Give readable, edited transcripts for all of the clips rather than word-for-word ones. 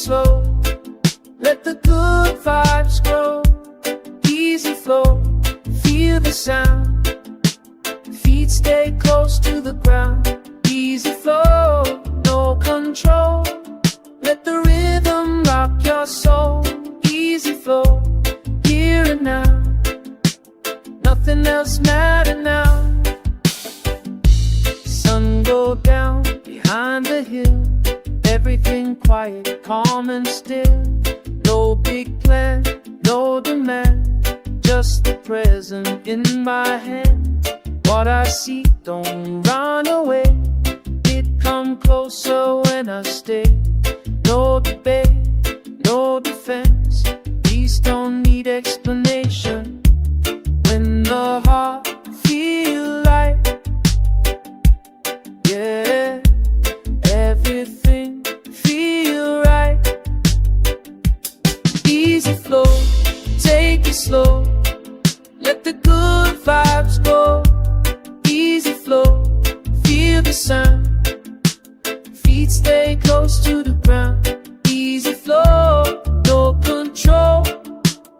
slow, let the good vibes grow. Easy flow, feel the sound, feet stay close to the ground. Easy flow, no control, let the rhythm rock your soul. Easy flow, here and now, nothing else matters now. Sun go down behind the hill, everything quiet, calm and still. No big plan, no demand, just the present in my hand. What I see, don't run away, it come closer when I stay. No debate, no defense, these don't need explanation. When the heart feel light, yeah, everything feel right. Easy flow, take it slow, let the good vibes go. Easy flow, feel the sound, feet stay close to the ground. Easy flow, no control,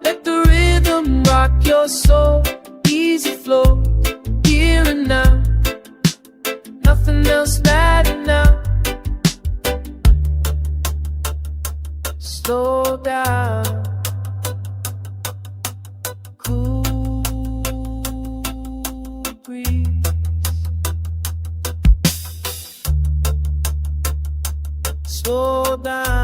let the rhythm rock your soul. Easy flow, here and now, nothing else matters now. Slow down, cool breeze. Slow down.